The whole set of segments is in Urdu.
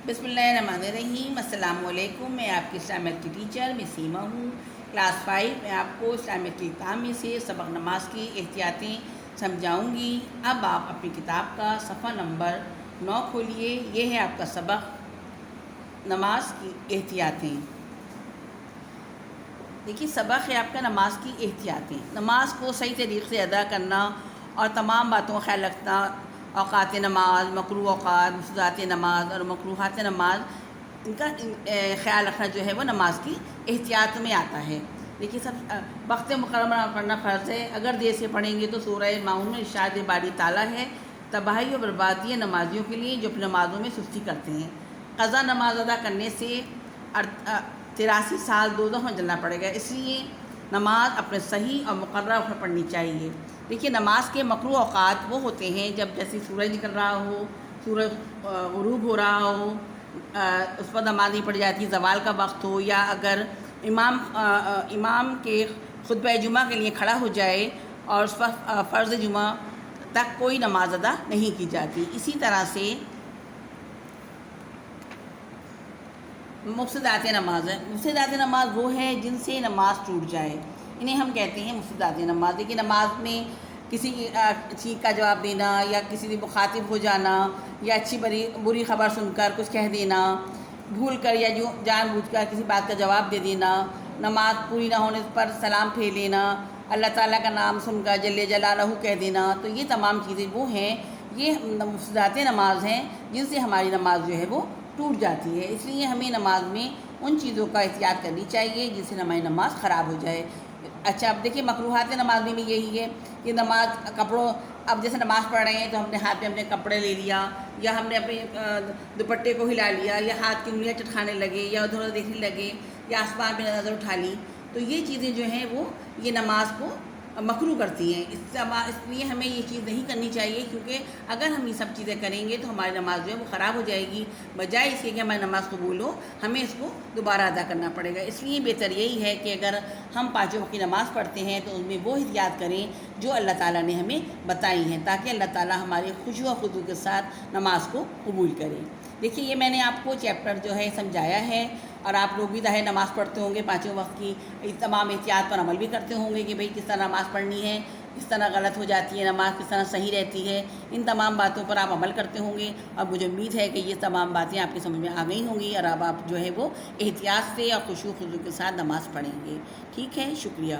بسم اللہ الرحمن الرحیم۔ السلام علیکم۔ میں آپ کی اسلامیت کی ٹیچر میں سیما ہوں، کلاس 5 میں آپ کو اسلامیت کی کتاب میں سے سبق نماز کی احتیاطیں سمجھاؤں گی۔ اب آپ اپنی کتاب کا صفحہ نمبر 9 کھولیے۔ یہ ہے آپ کا سبق نماز کی احتیاطیں۔ دیکھیے سبق ہے آپ کا نماز کی احتیاطیں۔ نماز کو صحیح طریقے سے ادا کرنا اور تمام باتوں کا خیال رکھنا، اوقات نماز، مکروہ اوقات، مفسدات نماز اور مکروہات نماز، ان کا خیال رکھنا جو ہے وہ نماز کی احتیاط میں آتا ہے۔ دیکھیے سب وقت مقررہ پڑھنا فرض ہے۔ اگر دیر سے پڑھیں گے تو سورہ ماؤن میں ارشاد باری تعالیٰ ہے، تباہی و بربادی نمازیوں کے لیے جو اپنی نمازوں میں سستی کرتے ہیں۔ قضا نماز ادا کرنے سے 83 سال دوزخ میں جلنا پڑے گا، اس لیے نماز اپنے صحیح اور مقررہ وقت پڑھنی چاہیے۔ دیکھیے نماز کے مکروہ اوقات وہ ہوتے ہیں جب جیسے سورج نکل رہا ہو، سورج غروب ہو رہا ہو، اس پر نماز نہیں پڑھی جاتی، زوال کا وقت ہو، یا اگر امام کے خطبہ جمعہ کے لیے کھڑا ہو جائے اور اس پر فرض جمعہ تک کوئی نماز ادا نہیں کی جاتی۔ اسی طرح سے مفسدات نماز ہے۔ مفسدات نماز وہ ہے جن سے نماز ٹوٹ جائے، انہیں ہم کہتے ہیں مفسدات نماز۔ دیکھیے نماز میں کسی چیز کا جواب دینا، یا کسی سے مخاطب ہو جانا، یا اچھی بری خبر سن کر کچھ کہہ دینا، بھول کر یا جو جان بوجھ کر کسی بات کا جواب دے دینا، نماز پوری نہ ہونے پر سلام پھیر لینا، اللہ تعالیٰ کا نام سن کر جل جلالہ کہہ دینا، تو یہ تمام چیزیں وہ ہیں، یہ مفسدات نماز ہیں جن سے ہماری نماز جو ہے وہ ٹوٹ جاتی ہے۔ اس لیے ہمیں نماز میں ان چیزوں کا احتیاط کرنی چاہیے جس سے ہماری نماز خراب ہو جائے۔ اچھا اب دیکھیے مکروہات نماز میں بھی یہی ہے کہ نماز کپڑوں، اب جیسے نماز پڑھ رہے ہیں تو ہم نے ہاتھ میں اپنے کپڑے لے لیا، یا ہم نے اپنے دوپٹے کو ہلا لیا، یا ہاتھ کی انگلیاں چٹکانے لگے، یا ادھر ادھر دیکھنے لگے، یا آسمان پہ نظر اٹھا لی، تو یہ چیزیں جو ہیں وہ یہ نماز کو مکروہ کرتی ہیں۔ اس لیے ہمیں یہ چیز نہیں کرنی چاہیے، کیونکہ اگر ہم یہ سب چیزیں کریں گے تو ہماری نماز جو ہے وہ خراب ہو جائے گی۔ بجائے اس کے کہ ہماری نماز قبول ہو، ہمیں اس کو دوبارہ ادا کرنا پڑے گا۔ اس لیے بہتر یہی ہے کہ اگر ہم 5 وقت کی نماز پڑھتے ہیں تو ان میں وہ احتیاط کریں جو اللہ تعالیٰ نے ہمیں بتائی ہیں، تاکہ اللہ تعالیٰ ہماری خشوع و خضوع کے ساتھ نماز کو قبول کرے۔ دیکھیے یہ میں نے آپ کو چیپٹر جو ہے سمجھایا ہے، اور آپ لوگ بھی ظاہر نماز پڑھتے ہوں گے 5 وقت کی، تمام احتیاط پر عمل بھی کرتے ہوں گے کہ بھئی کس طرح نماز پڑھنی ہے، کس طرح غلط ہو جاتی ہے نماز، کس طرح صحیح رہتی ہے، ان تمام باتوں پر آپ عمل کرتے ہوں گے، اور مجھے امید ہے کہ یہ تمام باتیں آپ کی سمجھ میں آ گئی ہوں گی، اور اب آپ جو ہے وہ احتیاط سے اور خشوع و خضوع کے ساتھ نماز پڑھیں گے۔ ٹھیک ہے، شکریہ۔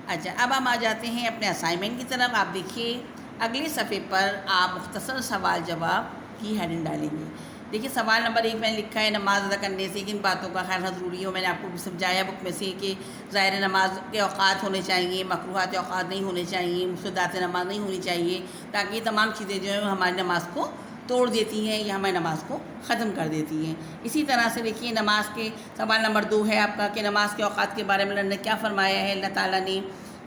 اچھا اب ہم آ جاتے ہیں اپنے اسائنمنٹ کی طرف۔ آپ دیکھیے اگلے صفحے پر آپ مختصر سوال جواب کی ہیڈنگ ڈالیں گے۔ دیکھیے سوال نمبر 1 میں نے لکھا ہے نماز ادا کرنے سے کن باتوں کا خیال رکھنا ضروری ہے۔ میں نے آپ کو سمجھایا بک میں سے کہ ظاہر نماز کے اوقات ہونے چاہیے، مکروہات اوقات نہیں ہونے چاہیے، مفسدات نماز نہیں ہونی چاہیے، تاکہ یہ تمام چیزیں جو ہیں ہماری نماز کو توڑ دیتی ہیں یا ہماری نماز کو ختم کر دیتی ہیں۔ اسی طرح سے دیکھیے نماز کے سوال نمبر 2 ہے آپ کا کہ نماز کے اوقات کے بارے میں اللہ نے کیا فرمایا ہے اللہ تعالیٰ نے۔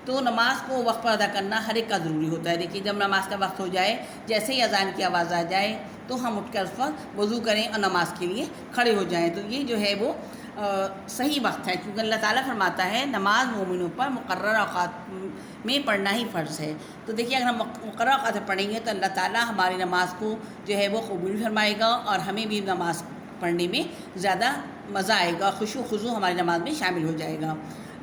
تو نماز کو وقت پر ادا کرنا ہر ایک کا ضروری ہوتا ہے۔ دیکھیے جب نماز کا وقت ہو جائے، جیسے ہی اذان کی آواز آ جائے تو ہم اٹھ کر اس وقت وضو کریں اور نماز کے لیے کھڑے ہو جائیں، تو یہ جو ہے وہ صحیح وقت ہے، کیونکہ اللہ تعالیٰ فرماتا ہے نماز مومنوں پر مقررہ اوقات میں پڑھنا ہی فرض ہے۔ تو دیکھیے اگر ہم مقررہ اوقات میں پڑھیں گے تو اللہ تعالیٰ ہماری نماز کو جو ہے وہ قبول فرمائے گا، اور ہمیں بھی نماز پڑھنے میں زیادہ مزہ آئے گا، خشوع و خضوع ہماری نماز میں شامل ہو جائے گا۔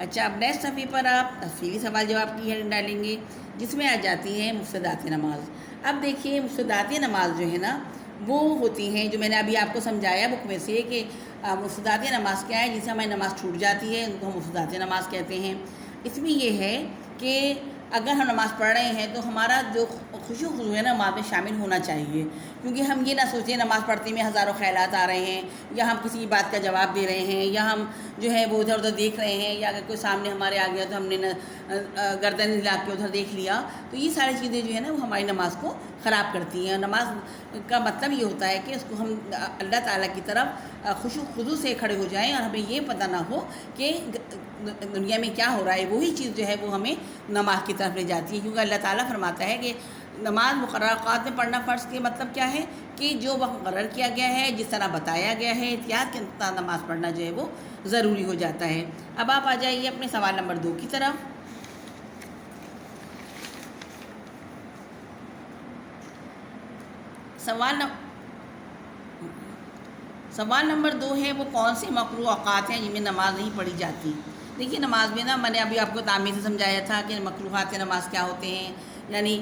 اچھا اب نیکسٹ صفحے پر آپ تفصیلی سوال جواب کی ہیڈنگ ڈالیں گے، جس میں آ جاتی ہیں مفسدات نماز۔ اب دیکھیے مفسدات نماز جو ہے نا وہ ہوتی ہیں جو میں نے ابھی آپ کو سمجھایا بک میں سے کہ مفسدات نماز کیا ہے، جس سے ہماری نماز چھوٹ جاتی ہے، ان کو ہم مفسدات نماز کہتے ہیں۔ اس میں یہ ہے کہ اگر ہم نماز پڑھ رہے ہیں تو ہمارا جو خشوع و خضوع ہے نماز میں شامل ہونا چاہیے، کیونکہ ہم یہ نہ سوچیں نماز پڑھتے میں ہزاروں خیالات آ رہے ہیں، یا ہم کسی بات کا جواب دے رہے ہیں، یا ہم جو ہے وہ ادھر ادھر دیکھ رہے ہیں، یا اگر کوئی سامنے ہمارے آ گیا تو ہم نے گردن ہلا کے ادھر دیکھ لیا، تو یہ ساری چیزیں جو ہے نا وہ ہماری نماز کو خراب کرتی ہیں۔ نماز کا مطلب یہ ہوتا ہے کہ اس کو ہم اللہ تعالیٰ کی طرف خشوع و خضوع سے کھڑے ہو جائیں، اور ہمیں یہ پتہ نہ ہو کہ دنیا میں کیا ہو رہا ہے، وہی چیز جو ہے وہ ہمیں نماز کی طرف لے جاتی ہے، کیونکہ اللہ تعالیٰ فرماتا ہے کہ نماز مقررہ اوقات میں پڑھنا فرض کے مطلب کیا ہے کہ جو وقت مقرر کیا گیا ہے، جس طرح بتایا گیا ہے، احتیاط کے ساتھ نماز پڑھنا جو ہے وہ ضروری ہو جاتا ہے۔ اب آپ آ جائیے اپنے سوال نمبر 2 کی طرف۔ سوال نمبر 2 ہے وہ کون سے مکروہ اوقات ہیں جن میں نماز نہیں پڑھی جاتی. دیکھیے نماز میں نا میں نے ابھی آپ کو تعمیر سے سمجھایا تھا کہ مکروہات نماز کیا ہوتے ہیں. یعنی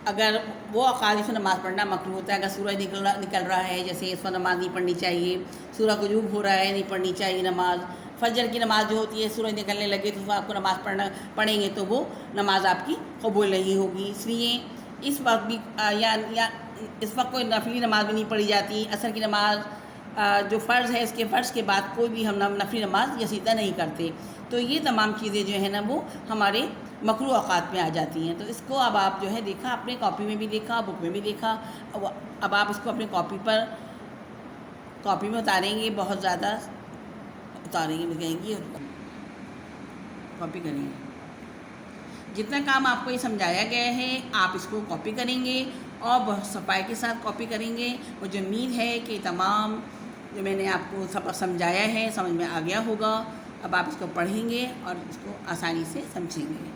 اگر وہ اوقات جس میں نماز پڑھنا مکروہ ہوتا ہے، اگر سورج نکل رہا ہے جیسے اس وقت نماز نہیں پڑھنی چاہیے، سورج غروب ہو رہا ہے نہیں پڑھنی چاہیے نماز، فجر کی نماز جو ہوتی ہے سورج نکلنے لگے تو اس وقت آپ کو نماز پڑھیں گے تو وہ نماز آپ کی قبول نہیں ہوگی. اس لیے اس وقت بھی یا اس وقت کوئی نفلی نماز بھی نہیں پڑھی جاتی. عصر کی نماز جو فرض ہے اس کے فرض کے بعد کوئی بھی ہم نفلی نماز یسیدہ نہیں کرتے. تو یہ تمام چیزیں جو ہیں نا وہ ہمارے مکروہ اوقات میں آ جاتی ہیں. تو اس کو اب آپ جو ہے دیکھا، اپنے کاپی میں بھی دیکھا، بک میں بھی دیکھا. اب آپ اس کو اپنے کاپی میں اتاریں گے، بہت زیادہ اتاریں گے، میں کہیں گی کاپی کریں گے. جتنا کام آپ کو یہ سمجھایا گیا ہے آپ اس کو کاپی کریں گے اور بہت صفائی کے ساتھ کاپی کریں گے. مجھے امید ہے کہ تمام جو میں نے آپ کو سبق سمجھایا ہے سمجھ میں آ گیا ہوگا. اب آپ اس کو پڑھیں گے اور اس کو آسانی سے سمجھیں گے.